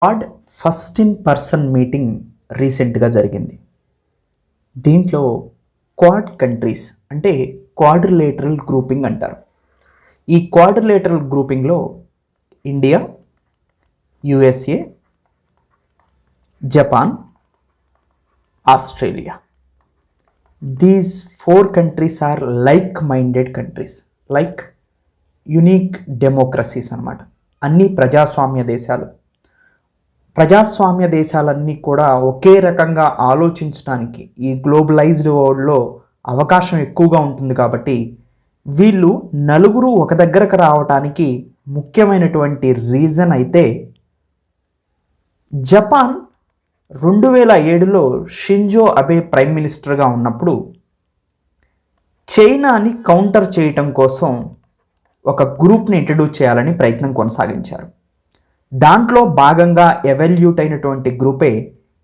Quad first in person meeting రీసెంట్గా జరిగింది. దీంట్లో క్వాడ్ కంట్రీస్ అంటే క్వాడ్రిలేటరల్ గ్రూపింగ్ అంటారు. ఈ క్వాడ్రిలేటరల్ గ్రూపింగ్లో India, USA, Japan, Australia, these 4 countries are like minded countries, like unique democracies అన్నమాట. అన్ని ప్రజాస్వామ్య దేశాలన్నీ కూడా ఒకే రకంగా ఆలోచించడానికి ఈ గ్లోబలైజ్డ్ వరల్డ్లో అవకాశం ఎక్కువగా ఉంటుంది. కాబట్టి వీళ్ళు నలుగురు ఒక దగ్గరకు రావడానికి ముఖ్యమైనటువంటి రీజన్ అయితే జపాన్ 2007లో షింజో అబే ప్రైమ్ మినిస్టర్గా ఉన్నప్పుడు చైనాని కౌంటర్ చేయటం కోసం ఒక గ్రూప్ని ఇంట్రడ్యూస్ చేయాలని ప్రయత్నం కొనసాగించారు. దాంట్లో భాగంగా ఎవల్యూట్ అయినటువంటి గ్రూపే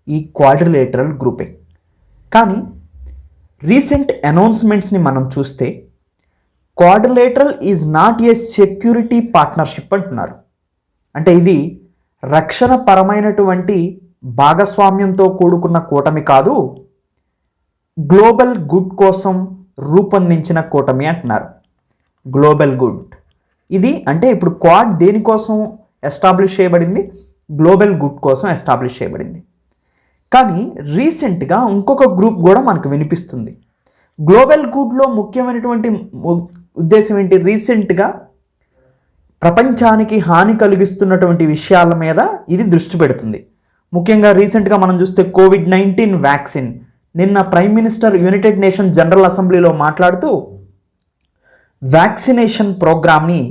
ఈ క్వాడ్రిలేటరల్ గ్రూపే. కానీ రీసెంట్ అనౌన్స్మెంట్స్ని మనం చూస్తే quadrilateral is not a security partnership అంటున్నారు. అంటే ఇది రక్షణ పరమైనటువంటి భాగస్వామ్యంతో కూడుకున్న కూటమి కాదు, గ్లోబల్ గుడ్ కోసం రూపొందించిన కూటమి అంటున్నారు. గ్లోబల్ గుడ్ ఇది అంటే ఇప్పుడు క్వాడ్ దేనికోసం ఎస్టాబ్లిష్ చేయబడింది? గ్లోబల్ గుడ్ కోసం ఎస్టాబ్లిష్ చేయబడింది. కానీ రీసెంట్గా ఇంకొక గ్రూప్ కూడా మనకు వినిపిస్తుంది. గ్లోబల్ గుడ్లో ముఖ్యమైనటువంటి ఉద్దేశం ఏంటి? రీసెంట్గా ప్రపంచానికి హాని కలిగిస్తున్నటువంటి విషయాల మీద ఇది దృష్టి పెడుతుంది. ముఖ్యంగా రీసెంట్గా మనం చూస్తే కోవిడ్-19 వ్యాక్సిన్. నిన్న prime minister United nation general అసెంబ్లీలో మాట్లాడుతూ వ్యాక్సినేషన్ ప్రోగ్రామ్ని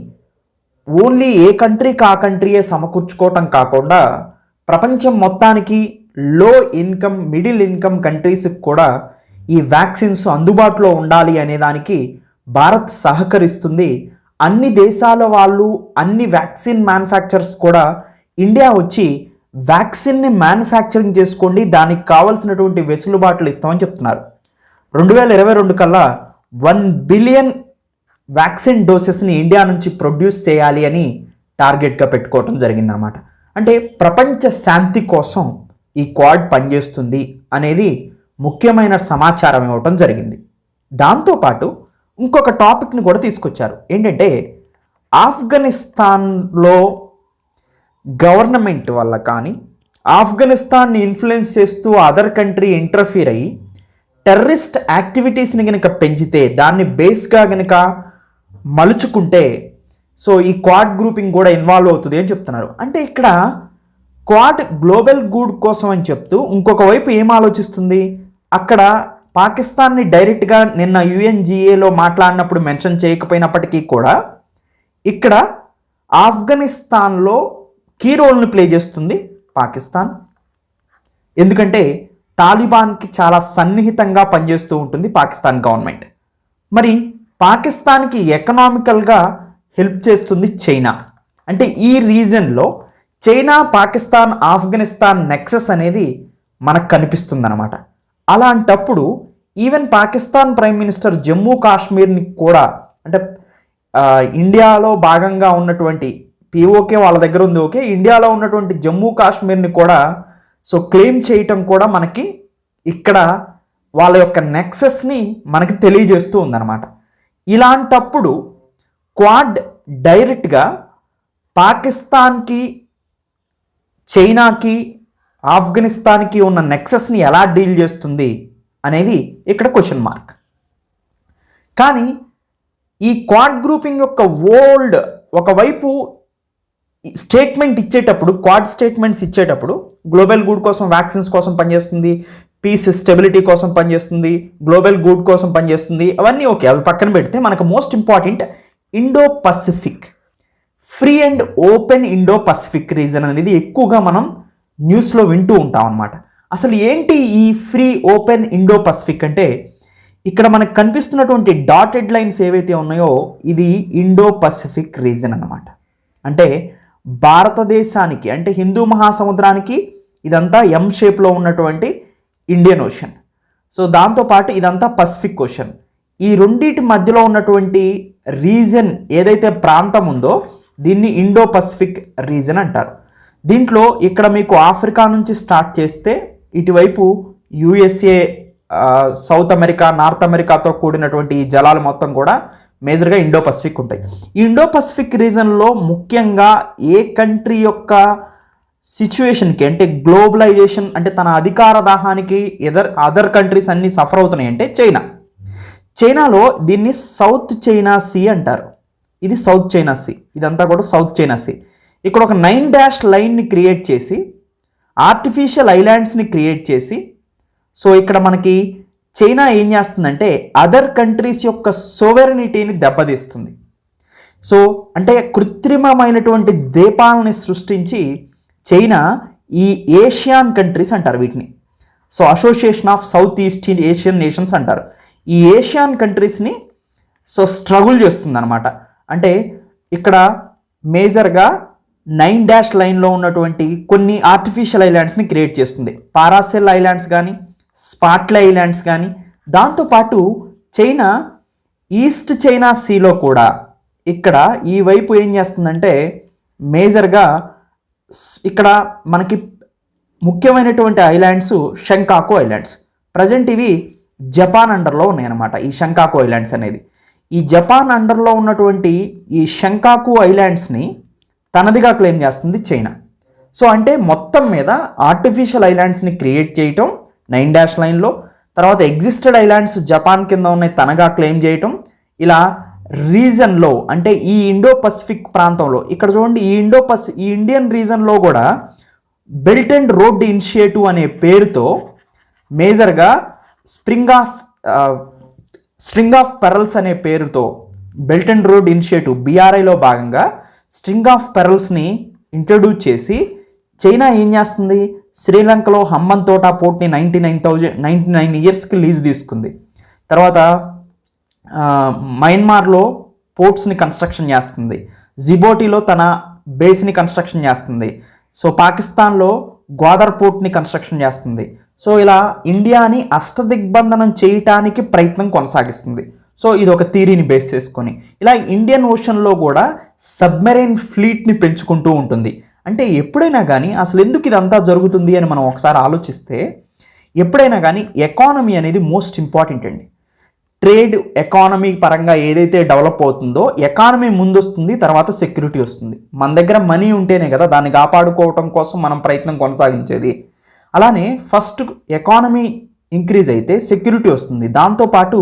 ఓన్లీ ఏ కంట్రీకి ఆ కంట్రీయే సమకూర్చుకోవటం కాకుండా ప్రపంచం మొత్తానికి లో ఇన్కమ్, మిడిల్ ఇన్కమ్ కంట్రీస్కి కూడా ఈ వ్యాక్సిన్స్ అందుబాటులో ఉండాలి అనే దానికి భారత్ సహకరిస్తుంది. అన్ని దేశాల వాళ్ళు, అన్ని వ్యాక్సిన్ మ్యానుఫ్యాక్చరర్స్ కూడా ఇండియా వచ్చి వ్యాక్సిన్ని మ్యానుఫ్యాక్చరింగ్ చేసుకోండి, దానికి కావాల్సినటువంటి వెసులుబాట్లు ఇస్తామని చెప్తున్నారు. 2022 కల్లా 1 బిలియన్ వ్యాక్సిన్ డోసెస్ని ఇండియా నుంచి ప్రొడ్యూస్ చేయాలి అని టార్గెట్గా పెట్టుకోవటం జరిగిందనమాట. అంటే ప్రపంచ శాంతి కోసం ఈ క్వాడ్ పనిచేస్తుంది అనేది ముఖ్యమైన సమాచారం ఇవ్వటం జరిగింది. దాంతోపాటు ఇంకొక టాపిక్ని కూడా తీసుకొచ్చారు. ఏంటంటే ఆఫ్ఘనిస్తాన్లో గవర్నమెంట్ వల్ల కానీ ఆఫ్ఘనిస్తాన్ని ఇన్ఫ్లుయెన్స్ చేస్తూ అదర్ కంట్రీ ఇంటర్ఫీర్ అయ్యి టెర్రరిస్ట్ యాక్టివిటీస్ని కనుక పెంచితే, దాన్ని బేస్గా కనుక మలుచుకుంటే సో ఈ క్వాడ్ గ్రూపింగ్ కూడా ఇన్వాల్వ్ అవుతుంది అని చెప్తున్నారు. అంటే ఇక్కడ క్వాడ్ గ్లోబల్ గుడ్ కోసం అని చెప్తూ ఇంకొక వైపు ఏం ఆలోచిస్తుంది? అక్కడ పాకిస్తాన్ని డైరెక్ట్గా నిన్న యుఎన్జిఏలో మాట్లాడినప్పుడు మెన్షన్ చేయకపోయినప్పటికీ కూడా ఇక్కడ ఆఫ్ఘనిస్తాన్లో కీ రోల్ని ప్లే చేస్తుంది పాకిస్తాన్. ఎందుకంటే తాలిబాన్కి చాలా సన్నిహితంగా పనిచేస్తూ ఉంటుంది పాకిస్తాన్ గవర్నమెంట్. మరి పాకిస్తాన్కి ఎకనామికల్గా హెల్ప్ చేస్తుంది చైనా. అంటే ఈ రీజన్లో చైనా, పాకిస్తాన్, ఆఫ్ఘనిస్తాన్ నెక్సస్ అనేది మనకు కనిపిస్తుంది అనమాట. అలాంటప్పుడు even Pakistan prime minister Jammu కాశ్మీర్ని కూడా, అంటే ఇండియాలో భాగంగా ఉన్నటువంటి పిఓకే వాళ్ళ దగ్గర ఉంది, ఓకే, ఇండియాలో ఉన్నటువంటి జమ్మూ కాశ్మీర్ని కూడా సో క్లెయిమ్ చేయటం కూడా మనకి ఇక్కడ వాళ్ళ యొక్క నెక్సస్ని మనకి తెలియజేస్తూ ఉందన్నమాట. ఇలాంటప్పుడు క్వాడ్ డైరెక్ట్గా పాకిస్తాన్కి, చైనాకి, ఆఫ్ఘనిస్తాన్కి ఉన్న నెక్సస్ని ఎలా డీల్ చేస్తుంది అనేది ఇక్కడ క్వశ్చన్ మార్క్. కానీ ఈ క్వాడ్ గ్రూపింగ్ యొక్క ఓల్డ్ ఒకవైపు స్టేట్మెంట్ ఇచ్చేటప్పుడు, క్వాడ్ స్టేట్మెంట్స్ ఇచ్చేటప్పుడు గ్లోబల్ గుడ్ కోసం, వ్యాక్సిన్స్ కోసం పనిచేస్తుంది, పీస్ స్టెబిలిటీ కోసం పనిచేస్తుంది, గ్లోబల్ గుడ్ కోసం పనిచేస్తుంది, అవన్నీ ఓకే, అవి పక్కన పెడితే మనకు most important Indo Pacific, free and open Indo Pacific region అనేది ఎక్కువగా మనం న్యూస్లో వింటూ ఉంటాం అన్నమాట. అసలు ఏంటి ఈ ఫ్రీ ఓపెన్ ఇండో పసిఫిక్ అంటే, ఇక్కడ మనకు కనిపిస్తున్నటువంటి డాటెడ్ లైన్స్ ఏవైతే ఉన్నాయో ఇది ఇండో పసిఫిక్ రీజన్ అన్నమాట. అంటే భారతదేశానికి, అంటే హిందూ మహాసముద్రానికి ఇదంతా ఎం షేప్లో ఉన్నటువంటి ఇండియన్ ఓషన్, సో దాంతోపాటు ఇదంతా పసిఫిక్ ఓషన్. ఈ రెండింటి మధ్యలో ఉన్నటువంటి రీజన్ ఏదైతే ప్రాంతం ఉందో దీన్ని ఇండో పసిఫిక్ రీజన్ అంటారు. దీంట్లో ఇక్కడ మీకు ఆఫ్రికా నుంచి స్టార్ట్ చేస్తే ఇటువైపు యుఎస్ఏ, సౌత్ అమెరికా, నార్త్ అమెరికాతో కూడినటువంటి ఈ జలాలు మొత్తం కూడా మేజర్గా ఇండో పసిఫిక్ ఉంటాయి. ఈ ఇండో పసిఫిక్ రీజన్లో ముఖ్యంగా ఏ కంట్రీ యొక్క సిచ్యువేషన్కి అంటే గ్లోబలైజేషన్ అంటే తన అధికార దాహానికి అదర్ కంట్రీస్ అన్నీ సఫర్ అవుతున్నాయి అంటే చైనాలో దీన్ని సౌత్ చైనా సీ అంటారు. ఇది సౌత్ చైనా సీ, ఇదంతా కూడా సౌత్ చైనా సీ. ఇక్కడ ఒక 9 డాష్ లైన్ని క్రియేట్ చేసి ఆర్టిఫిషియల్ ఐలాండ్స్ని క్రియేట్ చేసి, సో ఇక్కడ మనకి చైనా ఏం చేస్తుందంటే అదర్ కంట్రీస్ యొక్క సోవెరెనిటీని దెబ్బతీస్తుంది. సో అంటే కృత్రిమమైనటువంటి ద్వీపాలని సృష్టించి చైనా ఈ ఏషియన్ కంట్రీస్ అంటారు వీటిని. So association of south east Asian nations అంటారు. ఈ ఏషియన్ కంట్రీస్ని స్ట్రగుల్ చేస్తుంది అనమాట. అంటే ఇక్కడ మేజర్గా 9 డాష్ లైన్లో ఉన్నటువంటి కొన్ని ఆర్టిఫిషియల్ ఐలాండ్స్ని క్రియేట్ చేస్తుంది. పారాసెల్ ఐలాండ్స్ కానీ, స్పాట్లే ఐలాండ్స్ కానీ. దాంతోపాటు చైనా ఈస్ట్ చైనా సీలో కూడా ఇక్కడ ఈ వైపు ఏం చేస్తుందంటే మేజర్గా ఇక్కడ మనకి ముఖ్యమైనటువంటి ఐలాండ్స్ షంకాకు ఐలాండ్స్. ప్రజెంట్ ఇవి జపాన్ అండర్లో ఉన్నాయన్నమాట. ఈ షంకాకు ఐలాండ్స్ అనేది ఈ జపాన్ అండర్లో ఉన్నటువంటి ఈ షంకాకు ఐలాండ్స్ని తనదిగా క్లెయిమ్ చేస్తుంది చైనా. సో అంటే మొత్తం మీద ఆర్టిఫిషియల్ ఐలాండ్స్ని క్రియేట్ చేయటం 9 డాష్ లైన్లో, తర్వాత ఎగ్జిస్టెడ్ ఐలాండ్స్ జపాన్ కింద ఉన్నాయి తనగా క్లెయిమ్ చేయటం. ఇలా రీజన్లో అంటే ఈ ఇండో పసిఫిక్ ప్రాంతంలో ఇక్కడ చూడండి ఈ ఇండియన్ రీజన్లో కూడా బెల్ట్ అండ్ రోడ్ ఇనిషియేటివ్ అనే పేరుతో మేజర్గా స్ట్రింగ్ ఆఫ్ పెరల్స్ అనే పేరుతో బెల్ట్ అండ్ రోడ్ ఇనిషియేటివ్ BRIలో భాగంగా స్ట్రింగ్ ఆఫ్ పెరల్స్ని ఇంట్రడ్యూస్ చేసి చైనా ఏం చేస్తుంది, శ్రీలంకలో హమ్మన్ తోటా పోర్ట్ని 99 ఇయర్స్కి లీజ్ తీసుకుంది. తర్వాత మయన్మార్లో పోర్ట్స్ని కన్స్ట్రక్షన్ చేస్తుంది. జిబోటిలో తన బేస్ని కన్స్ట్రక్షన్ చేస్తుంది. సో పాకిస్తాన్లో గ్వాదర్ పోర్ట్ని కన్స్ట్రక్షన్ చేస్తుంది. సో ఇలా ఇండియాని అష్టదిగ్బంధనం చేయటానికి ప్రయత్నం కొనసాగిస్తుంది. సో ఇది ఒక థియరీని బేస్ చేసుకొని ఇలా ఇండియన్ ఓషన్లో కూడా సబ్మెరైన్ ఫ్లీట్ని పెంచుకుంటూ ఉంటుంది. అంటే ఎప్పుడైనా కానీ అసలు ఎందుకు ఇదంతా జరుగుతుంది అని మనం ఒకసారి ఆలోచిస్తే, ఎప్పుడైనా కానీ ఎకానమీ అనేది మోస్ట్ ఇంపార్టెంట్ అండి. ట్రేడ్ ఎకానమీ పరంగా ఏదైతే డెవలప్ అవుతుందో ఎకానమీ ముందు వస్తుంది, తర్వాత సెక్యూరిటీ వస్తుంది. మన దగ్గర మనీ ఉంటేనే కదా దాన్ని కాపాడుకోవటం కోసం మనం ప్రయత్నం కొనసాగించేది. అలానే ఫస్ట్ ఎకానమీ ఇంక్రీజ్ అయితే సెక్యూరిటీ వస్తుంది, దాంతోపాటు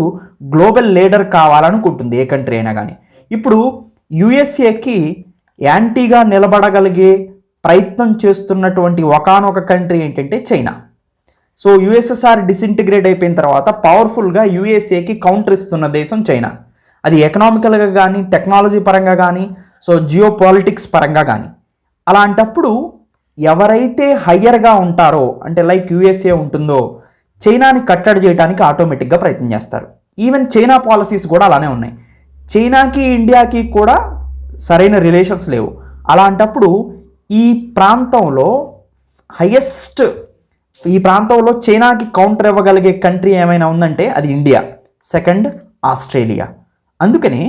గ్లోబల్ లీడర్ కావాలనుకుంటుంది ఏ కంట్రీ అయినా కానీ. ఇప్పుడు యుఎస్ఏకి యాంటీగా నిలబడగలిగే ప్రయత్నం చేస్తున్నటువంటి ఒకానొక కంట్రీ ఏంటంటే చైనా. సో యుఎస్ఎస్ఆర్ డిసింటిగ్రేట్ అయిపోయిన తర్వాత పవర్ఫుల్గా యుఎస్ఏకి కౌంటర్ ఇస్తున్న దేశం చైనా. అది ఎకనామికల్గా కానీ, టెక్నాలజీ పరంగా కానీ, సో జియో పాలిటిక్స్ పరంగా కానీ. అలాంటప్పుడు ఎవరైతే హయ్యర్గా ఉంటారో అంటే లైక్ యుఎస్ఏ ఉంటుందో చైనాని కట్టడి చేయడానికి ఆటోమేటిక్గా ప్రయత్నం చేస్తారు. ఈవెన్ చైనా పాలసీస్ కూడా అలానే ఉన్నాయి. చైనాకి ఇండియాకి కూడా సరైన రిలేషన్స్ లేవు. అలాంటప్పుడు ఈ ప్రాంతంలో ఈ ప్రాంతంలో చైనాకి కౌంటర్ ఇవ్వగలిగే కంట్రీ ఏమైనా ఉందంటే అది ఇండియా, సెకండ్ ఆస్ట్రేలియా. అందుకని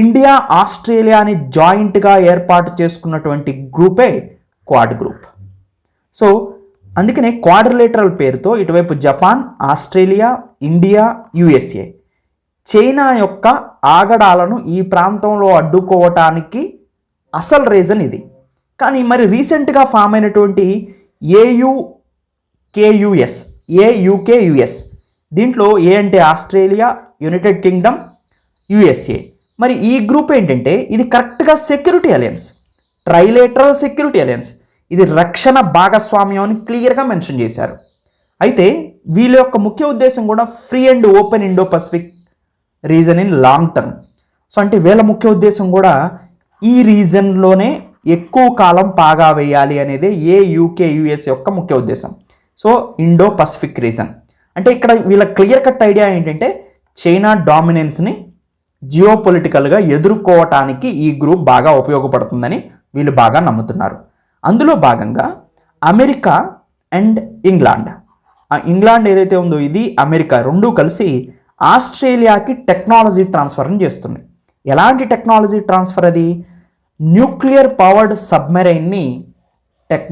ఇండియా ఆస్ట్రేలియాని జాయింట్గా ఏర్పాటు చేసుకున్నటువంటి గ్రూపే క్వాడ్ గ్రూప్. సో అందుకనే క్వాడ్రిలేటరల్ పేరుతో ఇటువైపు Japan, Australia, India, USA China యొక్క ఆగడాలను ఈ ప్రాంతంలో అడ్డుకోవటానికి అసలు రీజన్ ఇది. కానీ మరి రీసెంట్గా ఫామ్ అయినటువంటి ఏయుకేయుఎస్ దీంట్లో ఏ అంటే ఆస్ట్రేలియా, యునైటెడ్ కింగ్డమ్, యుఎస్ఏ. మరి ఈ గ్రూప్ ఏంటంటే ఇది కరెక్ట్గా security alliance, trilateral security alliance. ఇది రక్షణ భాగస్వామ్యం అని క్లియర్గా మెన్షన్ చేశారు. అయితే వీళ్ళ యొక్క ముఖ్య ఉద్దేశం కూడా free and open Indo Pacific reason in long term. So అంటే వీళ్ళ ముఖ్య ఉద్దేశం కూడా ఈ రీజన్లోనే ఎక్కువ కాలం పాగా వేయాలి అనేది యుఎస్ యొక్క ముఖ్య ఉద్దేశం. సో ఇండో పసిఫిక్ రీజన్ అంటే ఇక్కడ వీళ్ళ క్లియర్ కట్ ఐడియా ఏంటంటే చైనా డామినెన్స్ని జియోపొలిటికల్గా ఎదుర్కోవటానికి ఈ గ్రూప్ బాగా ఉపయోగపడుతుందని వీళ్ళు బాగా నమ్ముతున్నారు. అందులో భాగంగా అమెరికా అండ్ ఇంగ్లాండ్ ఏదైతే ఉందో ఇది అమెరికా రెండూ కలిసి ఆస్ట్రేలియాకి టెక్నాలజీ ట్రాన్స్ఫర్ని చేస్తున్నాయి. ఎలాంటి టెక్నాలజీ ట్రాన్స్ఫర్ అది? న్యూక్లియర్ పవర్డ్ సబ్మెరైన్ని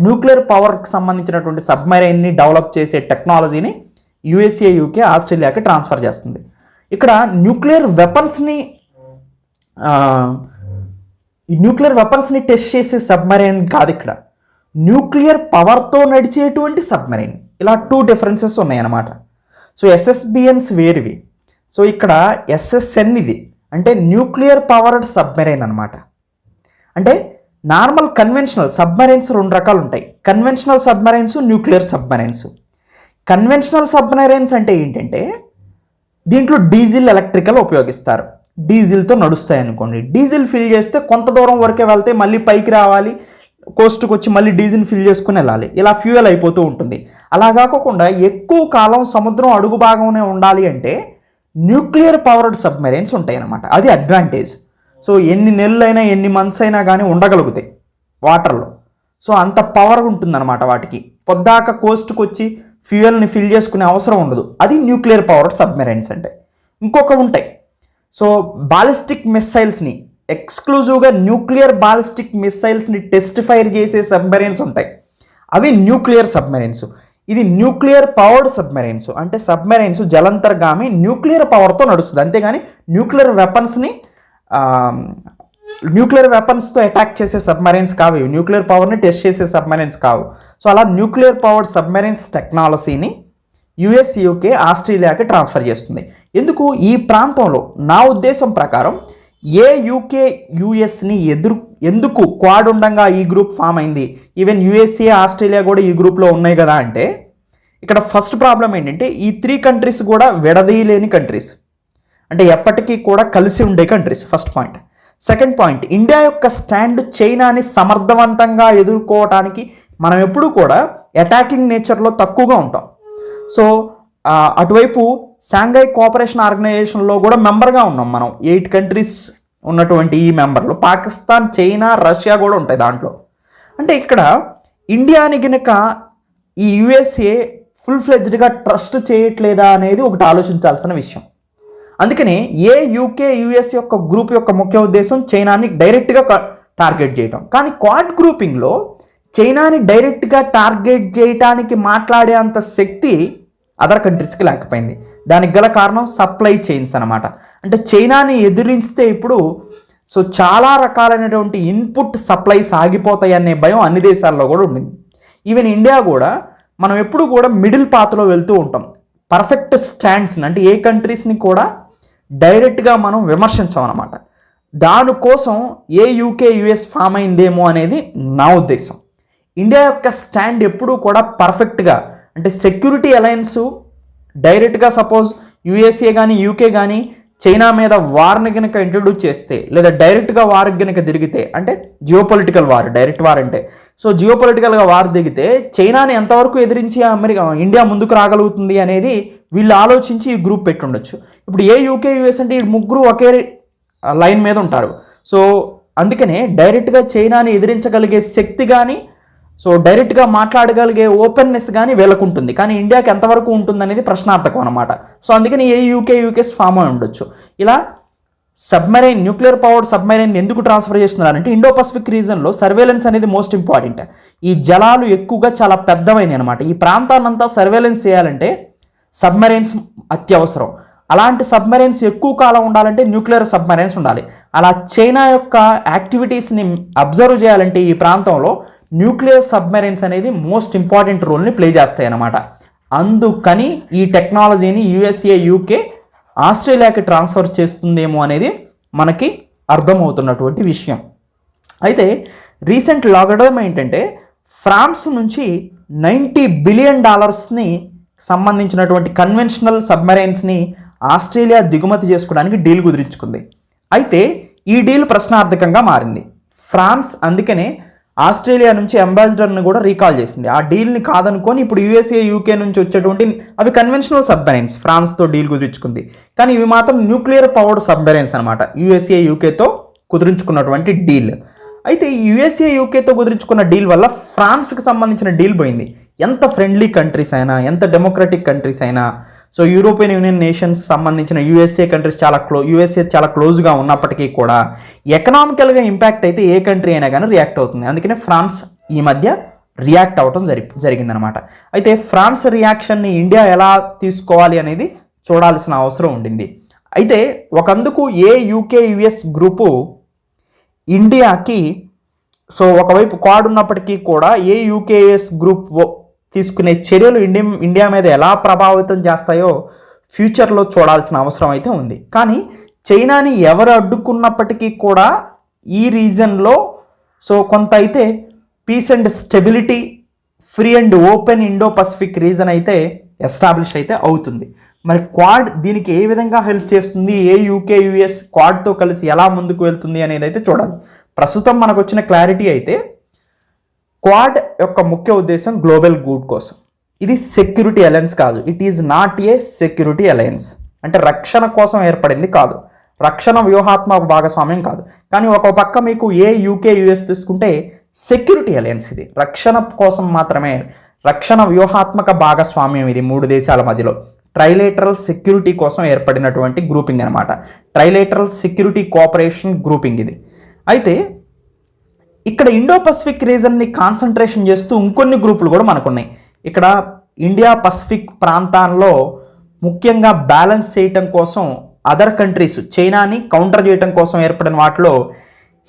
న్యూక్లియర్ పవర్కి సంబంధించినటువంటి సబ్మెరైన్ని డెవలప్ చేసే టెక్నాలజీని యూఎస్ఏ, యూకే, ఆస్ట్రేలియాకి ట్రాన్స్ఫర్ చేస్తుంది. ఇక్కడ న్యూక్లియర్ వెపన్స్ని టెస్ట్ చేసే సబ్మెరైన్ కాదు, ఇక్కడ న్యూక్లియర్ పవర్తో నడిచేటువంటి సబ్మెరైన్. ఇలా 2 డిఫరెన్సెస్ ఉన్నాయన్నమాట. సో ఎస్ఎస్బిఎన్స్ వేరువి. సో ఇక్కడ ఎస్ఎస్ఎన్ ఇది అంటే న్యూక్లియర్ పవర్డ్ సబ్మెరైన్ అనమాట. అంటే నార్మల్ కన్వెన్షనల్ సబ్మెరైన్స్ 2 రకాలు ఉంటాయి, conventional submarines, nuclear submarines. Conventional submarines అంటే ఏంటంటే దీంట్లో డీజిల్, ఎలక్ట్రికల్ ఉపయోగిస్తారు. డీజిల్తో నడుస్తాయి అనుకోండి. డీజిల్ ఫిల్ చేస్తే కొంత దూరం వరకే వెళ్తే మళ్ళీ పైకి రావాలి, కోస్ట్కి వచ్చి మళ్ళీ డీజిల్ ఫిల్ చేసుకుని వెళ్ళాలి, ఇలా ఫ్యూయల్ అయిపోతూ ఉంటుంది. అలా కాకుండా ఎక్కువ కాలం సముద్రం అడుగు భాగంలో ఉండాలి అంటే న్యూక్లియర్ పవర్డ్ సబ్మెరైన్స్ ఉంటాయి అన్నమాట. అది అడ్వాంటేజ్. సో ఎన్ని నెలలైనా ఎన్ని మంత్స్ అయినా కానీ ఉండగలుగుతాయి వాటర్లో. సో అంత పవర్ ఉంటుందన్నమాట వాటికి. పొద్దాక కోస్ట్కి వచ్చి ఫ్యూయల్ని ఫిల్ చేసుకునే అవసరం ఉండదు. అది న్యూక్లియర్ పవర్డ్ సబ్మెరైన్స్ అంటే. ఇంకొక ఉంటాయి. సో బాలిస్టిక్ మిస్సైల్స్ని ఎక్స్క్లూజివ్గా న్యూక్లియర్ బాలిస్టిక్ మిస్సైల్స్ని టెస్ట్ ఫైర్ చేసే సబ్మెరైన్స్ ఉంటాయి. అవి న్యూక్లియర్ సబ్మెరైన్స్. ఇది న్యూక్లియర్ పవర్డ్ సబ్మెరైన్స్ అంటే సబ్మెరైన్స్ జలంతర్గామి న్యూక్లియర్ పవర్తో నడుస్తుంది. అంతేగాని న్యూక్లియర్ వెపన్స్తో అటాక్ చేసే సబ్మెరైన్స్ కావు, న్యూక్లియర్ పవర్ని టెస్ట్ చేసే సబ్మెరైన్స్ కావు. సో అలా న్యూక్లియర్ పవర్డ్ సబ్మెరైన్స్ టెక్నాలజీని యుఎస్, యూకే, ఆస్ట్రేలియాకి ట్రాన్స్ఫర్ చేస్తుంది. ఎందుకు ఈ ప్రాంతంలో నా ఉద్దేశం ప్రకారం యూకే, యుఎస్ని ఎందుకు క్వాడ్ ఉండగా ఈ గ్రూప్ ఫామ్ అయింది, ఈవెన్ యుఎస్ఏ, ఆస్ట్రేలియా కూడా ఈ గ్రూప్లో ఉన్నాయి కదా అంటే ఇక్కడ ఫస్ట్ ప్రాబ్లం ఏంటంటే ఈ 3 కంట్రీస్ కూడా విడదీయలేని కంట్రీస్, అంటే ఎప్పటికీ కూడా కలిసి ఉండే countries. First point. Second point, India యొక్క స్టాండ్ చైనాని సమర్థవంతంగా ఎదుర్కోవడానికి మనం ఎప్పుడూ కూడా అటాకింగ్ నేచర్లో తక్కువగా ఉంటాం. సో అటువైపు షాంఘై కోఆపరేషన్ ఆర్గనైజేషన్లో కూడా మెంబర్గా ఉన్నాం మనం. 8 కంట్రీస్ ఉన్నటువంటి ఈ మెంబర్లో పాకిస్తాన్, చైనా, రష్యా కూడా ఉంటాయి దాంట్లో. అంటే ఇక్కడ ఇండియాని గనుక ఈ యుఎస్ఏ ఫుల్ ఫ్లెడ్జ్డ్గా ట్రస్ట్ చేయట్లేదా అనేది ఒకటి ఆలోచించాల్సిన విషయం. అందుకని యూకే, యుఎస్ యొక్క గ్రూప్ యొక్క ముఖ్య ఉద్దేశం చైనాని డైరెక్ట్గా టార్గెట్ చేయటం. కానీ క్వాడ్ గ్రూపింగ్లో చైనాని డైరెక్ట్గా టార్గెట్ చేయటానికి మాట్లాడే అంత శక్తి అదర్ కంట్రీస్కి లేకపోయింది. దానికి గల కారణం సప్లై చైన్స్ అనమాట. అంటే చైనాని ఎదిరిస్తే ఇప్పుడు చాలా రకాలైనటువంటి ఇన్పుట్ సప్లైస్ ఆగిపోతాయి అనే భయం అన్ని దేశాల్లో కూడా ఉండింది. ఈవెన్ ఇండియా కూడా మనం ఎప్పుడు కూడా మిడిల్ పాత్లో వెళ్తూ ఉంటాం. పర్ఫెక్ట్ స్టాండ్స్ని అంటే ఏ కంట్రీస్ని కూడా డైరెక్ట్గా మనం విమర్శించామన్నమాట. దానికోసం యూకే, యుఎస్ ఫామ్ అయిందేమో అనేది నా ఉద్దేశం. ఇండియా యొక్క స్టాండ్ ఎప్పుడూ కూడా పర్ఫెక్ట్గా అంటే సెక్యూరిటీ అలయన్స్ డైరెక్ట్గా సపోజ్ యుఎస్ఏ కానీ యూకే కానీ చైనా మీద వార్ని కనుక ఇంట్రడ్యూస్ చేస్తే లేదా డైరెక్ట్గా వార్కి కనుక దిగితే అంటే జియోపొలిటికల్ వార్, డైరెక్ట్ వార్ అంటే జియోపొలిటికల్గా వార్ దిగితే చైనాని ఎంతవరకు ఎదిరించి ఇండియా ముందుకు రాగలుగుతుంది అనేది వీళ్ళు ఆలోచించి ఈ గ్రూప్ పెట్టుండొచ్చు. ఇప్పుడు యూకే, యుఎస్ అంటే ఈ ముగ్గురు ఒకే లైన్ మీద ఉంటారు. సో అందుకనే డైరెక్ట్గా చైనాని ఎదిరించగలిగే శక్తి కానీ డైరెక్ట్గా మాట్లాడగలిగే ఓపెన్నెస్ కానీ వీళ్ళకు ఉంటుంది. కానీ ఇండియాకి ఎంతవరకు ఉంటుంది అనేది ప్రశ్నార్థకం అనమాట. సో అందుకని యూకే, యూకేస్ ఫామ్ అయి ఉండొచ్చు. ఇలా సబ్మెరైన్, న్యూక్లియర్ పవర్డ్ సబ్మెరైన్ ఎందుకు ట్రాన్స్ఫర్ చేస్తున్నారంటే ఇండో పసిఫిక్ రీజన్లో సర్వేలెన్స్ అనేది మోస్ట్ ఇంపార్టెంట్. ఈ జలాలు ఎక్కువగా చాలా పెద్దవైనవి అనమాట. ఈ ప్రాంతాన్నంతా సర్వేలెన్స్ చేయాలంటే సబ్మెరైన్స్ అత్యవసరం. అలాంటి సబ్మెరైన్స్ ఎక్కువ కాలం ఉండాలంటే న్యూక్లియర్ సబ్మెరైన్స్ ఉండాలి. అలా చైనా యొక్క యాక్టివిటీస్ని అబ్జర్వ్ చేయాలంటే ఈ ప్రాంతంలో న్యూక్లియర్ సబ్మెరైన్స్ అనేది మోస్ట్ ఇంపార్టెంట్ రోల్ని ప్లే చేస్తాయి అన్నమాట. అందుకని ఈ టెక్నాలజీని యుఎస్ఏ, యూకే, ఆస్ట్రేలియాకి ట్రాన్స్ఫర్ చేస్తుందేమో అనేది మనకి అర్థమవుతున్నటువంటి విషయం. అయితే రీసెంట్ లాగడం ఏంటంటే ఫ్రాన్స్ నుంచి $90 బిలియన్ సంబంధించినటువంటి కన్వెన్షనల్ సబ్మెరైన్స్ని ఆస్ట్రేలియా దిగుమతి చేసుకోవడానికి డీల్ కుదిరించుకుంది. అయితే ఈ డీల్ ప్రశ్నార్థకంగా మారింది. ఫ్రాన్స్ అందుకనే ఆస్ట్రేలియా నుంచి అంబాసిడర్ని కూడా రీకాల్ చేసింది. ఆ డీల్ని కాదనుకొని ఇప్పుడు యుఎస్ఏ, యూకే నుంచి వచ్చేటువంటి అవి కన్వెన్షనల్ సబ్మెరైన్స్ ఫ్రాన్స్తో డీల్ కుదిరించుకుంది. కానీ ఇవి మాత్రం న్యూక్లియర్ పవర్డ్ సబ్మెరైన్స్ అనమాట, యుఎస్ఏ, యూకేతో కుదిరించుకున్నటువంటి డీల్. అయితే యుఎస్ఏ, యూకేతో కుదిరించుకున్న డీల్ వల్ల ఫ్రాన్స్కి సంబంధించిన డీల్ పోయింది. ఎంత ఫ్రెండ్లీ కంట్రీస్ అయినా, ఎంత డెమోక్రటిక్ కంట్రీస్ అయినా, యూరోపియన్ యూనియన్ నేషన్స్ సంబంధించిన యుఎస్ఏ కంట్రీస్ యుఎస్ఏ చాలా క్లోజ్గా ఉన్నప్పటికీ కూడా ఎకనామికల్గా ఇంపాక్ట్ అయితే ఏ కంట్రీ అయినా కానీ రియాక్ట్ అవుతుంది. అందుకనే ఫ్రాన్స్ ఈ మధ్య రియాక్ట్ అవ్వటం జరిగిందనమాట. అయితే ఫ్రాన్స్ రియాక్షన్ని ఇండియా ఎలా తీసుకోవాలి అనేది చూడాల్సిన అవసరం ఉండింది. అయితే ఒకందుకు యూకే యుఎస్ గ్రూపు ఇండియాకి సో ఒకవైపు క్వాడ్ ఉన్నప్పటికీ కూడా యూకేఎస్ గ్రూప్ తీసుకునే చర్యలు ఇండియా మీద ఎలా ప్రభావితం చేస్తాయో ఫ్యూచర్లో చూడాల్సిన అవసరం అయితే ఉంది. కానీ చైనాని ఎవరు అడ్డుకున్నప్పటికీ కూడా ఈ రీజన్లో సో కొంత అయితే peace and stability, free and open Indo Pacific region అయితే ఎస్టాబ్లిష్ అయితే అవుతుంది. మరి క్వాడ్ దీనికి ఏ విధంగా హెల్ప్ చేస్తుంది, యూకే యుఎస్ క్వాడ్తో కలిసి ఎలా ముందుకు వెళ్తుంది అనేది అయితే చూడాలి. ప్రస్తుతం మనకు వచ్చిన క్లారిటీ అయితే క్వాడ్ యొక్క ముఖ్య ఉద్దేశం గ్లోబల్ గుడ్ కోసం. ఇది సెక్యూరిటీ అలయన్స్ కాదు, it is not a security alliance. అంటే రక్షణ కోసం ఏర్పడింది కాదు, రక్షణ వ్యూహాత్మక భాగస్వామ్యం కాదు. కానీ ఒక పక్క మీకు యూకే యుఎస్ తీసుకుంటే సెక్యూరిటీ అలయన్స్, ఇది రక్షణ కోసం మాత్రమే, రక్షణ వ్యూహాత్మక భాగస్వామ్యం ఇది 3 దేశాల మధ్యలో. ట్రైలేటరల్ సెక్యూరిటీ కోసం ఏర్పడినటువంటి గ్రూపింగ్ అనమాట. ట్రైలేటరల్ సెక్యూరిటీ కోఆపరేషన్ గ్రూపింగ్ ఇది. అయితే ఇక్కడ ఇండో పసిఫిక్ రీజన్ని కాన్సన్ట్రేషన్ చేస్తూ ఇంకొన్ని గ్రూపులు కూడా మనకున్నాయి. ఇక్కడ ఇండియా పసిఫిక్ ప్రాంతాల్లో ముఖ్యంగా బ్యాలెన్స్ చేయటం కోసం అదర్ కంట్రీస్ చైనాని కౌంటర్ చేయటం కోసం ఏర్పడిన వాటిలో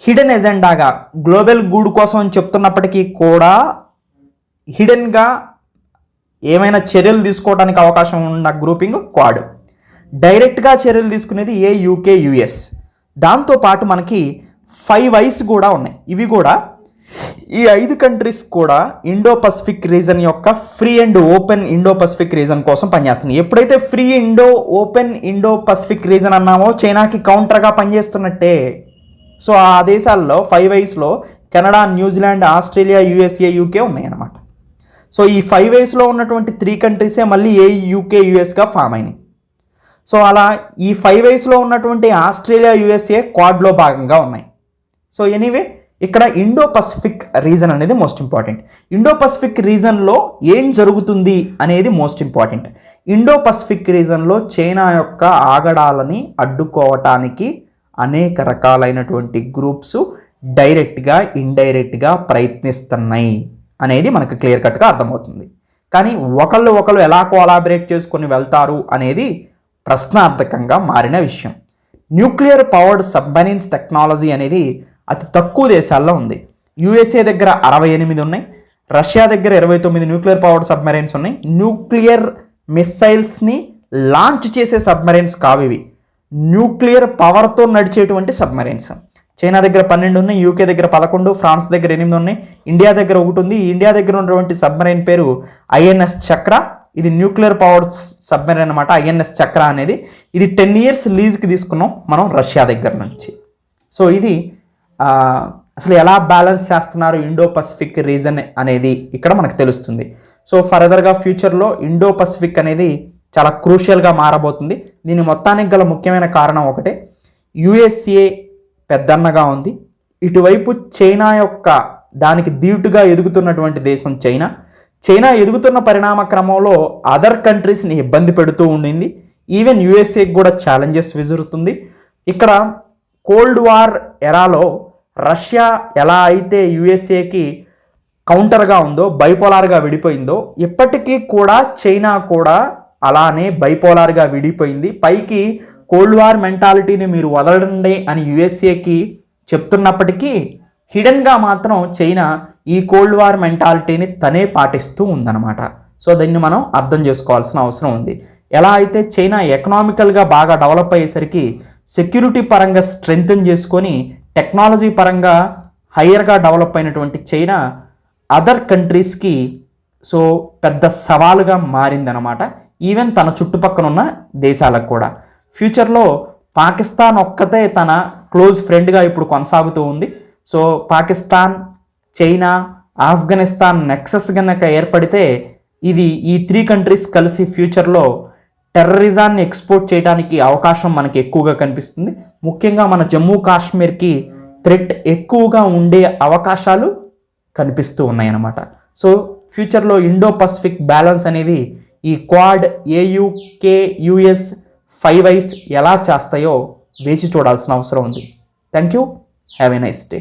హిడెన్ ఎజెండాగా గ్లోబల్ గుడ్ కోసం అని చెప్తున్నప్పటికీ కూడా హిడెన్గా ఏమైనా చర్యలు తీసుకోవడానికి అవకాశం ఉన్న గ్రూపింగ్ క్వాడ్. డైరెక్ట్గా చర్యలు తీసుకునేది యూకే యుఎస్. దాంతోపాటు మనకి 5 ఐస్ కూడా ఉన్నాయి. ఇవి కూడా ఈ 5 కంట్రీస్ కూడా ఇండో పసిఫిక్ రీజన్ యొక్క free and open Indo Pacific region కోసం పనిచేస్తున్నాయి. ఎప్పుడైతే free open Indo Pacific region అన్నామో చైనాకి కౌంటర్గా పనిచేస్తున్నట్టే. సో ఆ దేశాల్లో 5 ఐస్లో Canada, New Zealand, Australia, USA, UK ఉన్నాయన్నమాట. సో ఈ 5 ఐస్లో ఉన్నటువంటి 3 కంట్రీసే మళ్ళీ యూకే యుఎస్గా ఫామ్ అయినాయి. సో అలా ఈ 5 ఐస్లో ఉన్నటువంటి ఆస్ట్రేలియా, యుఎస్ఏ క్వాడ్లో భాగంగా ఉన్నాయి. సో ఎనీవే ఇక్కడ ఇండో పసిఫిక్ రీజన్ అనేది మోస్ట్ ఇంపార్టెంట్. ఇండో పసిఫిక్ రీజన్లో ఏం జరుగుతుంది అనేది మోస్ట్ ఇంపార్టెంట్. ఇండో పసిఫిక్ రీజన్లో చైనా యొక్క ఆగడాలని అడ్డుకోవటానికి అనేక రకాలైనటువంటి గ్రూప్స్ డైరెక్ట్గా, ఇండైరెక్ట్గా ప్రయత్నిస్తున్నాయి అనేది మనకు క్లియర్ కట్గా అర్థమవుతుంది. కానీ ఒకళ్ళు ఎలా కోలాబరేట్ చేసుకొని వెళ్తారు అనేది ప్రశ్నార్థకంగా మారిన విషయం. న్యూక్లియర్ పవర్డ్ సబ్మరీన్స్ టెక్నాలజీ అనేది అతి తక్కువ దేశాల్లో ఉంది. యూఎస్ఏ దగ్గర 68 ఉన్నాయి, రష్యా దగ్గర 29 న్యూక్లియర్ పవర్డ్ సబ్మరీన్స్ ఉన్నాయి. న్యూక్లియర్ మిస్సైల్స్ని లాంచ్ చేసే సబ్మరీన్స్ కావు ఇవి, న్యూక్లియర్ పవర్తో నడిచేటువంటి సబ్మరీన్స్. చైనా దగ్గర 12 ఉన్నాయి, యూకే దగ్గర 11, ఫ్రాన్స్ దగ్గర 8 ఉన్నాయి, ఇండియా దగ్గర 1 ఉంది. ఇండియా దగ్గర ఉన్నటువంటి సబ్మరైన్ పేరు ఐఎన్ఎస్ చక్ర. ఇది న్యూక్లియర్ పవర్డ్ సబ్మరైన్ అనమాట. ఐఎన్ఎస్ చక్ర అనేది ఇది 10 ఇయర్స్ లీజ్కి తీసుకున్నాం మనం రష్యా దగ్గర నుంచి. సో ఇది అసలు ఎలా బ్యాలెన్స్ చేస్తున్నారు ఇండో పసిఫిక్ రీజన్ అనేది ఇక్కడ మనకు తెలుస్తుంది. సో ఫర్దర్గా ఫ్యూచర్లో ఇండో పసిఫిక్ అనేది చాలా క్రూషియల్గా మారబోతుంది. దీని మొత్తానికి గల ముఖ్యమైన కారణం ఒకటే, యుఎస్ఏ పెద్దన్నగా ఉంది, ఇటువైపు చైనా యొక్క దానికి ధీటుగా ఎదుగుతున్నటువంటి దేశం చైనా ఎదుగుతున్న పరిణామ క్రమంలో అదర్ కంట్రీస్ని ఇబ్బంది పెడుతూ ఉండింది. ఈవెన్ యుఎస్ఏకి కూడా ఛాలెంజెస్ విసురుతుంది. ఇక్కడ కోల్డ్ వార్ ఎరాలో రష్యా ఎలా అయితే యుఎస్ఏకి కౌంటర్గా ఉందో, బైపోలార్గా విడిపోయిందో, ఇప్పటికీ కూడా చైనా కూడా అలానే బైపోలార్గా విడిపోయింది. పైకి కోల్డ్ వార్ మెంటాలిటీని మీరు వదలండి అని యుఎస్ఏకి చెప్తున్నప్పటికీ హిడెన్గా మాత్రం చైనా ఈ కోల్డ్ వార్ మెంటాలిటీని తనే పాటిస్తూ ఉందన్నమాట. సో దీన్ని మనం అర్థం చేసుకోవాల్సిన అవసరం ఉంది. ఎలా అయితే చైనా ఎకనామికల్గా బాగా డెవలప్ అయ్యేసరికి సెక్యూరిటీ పరంగా స్ట్రెంగ్తన్ చేసుకొని టెక్నాలజీ పరంగా హయ్యర్గా డెవలప్ అయినటువంటి చైనా అదర్ కంట్రీస్కి సో పెద్ద సవాలుగా మారిందనమాట. ఈవెన్ తన చుట్టుపక్కల ఉన్న దేశాలకు కూడా. ఫ్యూచర్లో పాకిస్తాన్ ఒక్కతే తన క్లోజ్ ఫ్రెండ్గా ఇప్పుడు కొనసాగుతూ ఉంది. So Pakistan, China, Afghanistan Nexus కనుక ఏర్పడితే ఇది ఈ 3 కంట్రీస్ కలిసి ఫ్యూచర్లో టెర్రరిజాన్ని ఎక్స్పోర్ట్ చేయడానికి అవకాశం మనకి ఎక్కువగా కనిపిస్తుంది. ముఖ్యంగా మన జమ్మూ కాశ్మీర్కి థ్రెట్ ఎక్కువగా ఉండే అవకాశాలు కనిపిస్తూ ఉన్నాయన్నమాట. సో ఫ్యూచర్లో ఇండో పసిఫిక్ బ్యాలెన్స్ అనేది ఈ క్వాడ్, యూకే, యుఎస్, 5 ఐస్ ఎలా చేస్తాయో వేచి చూడాల్సిన అవసరం ఉంది. Thank you. Have a nice day.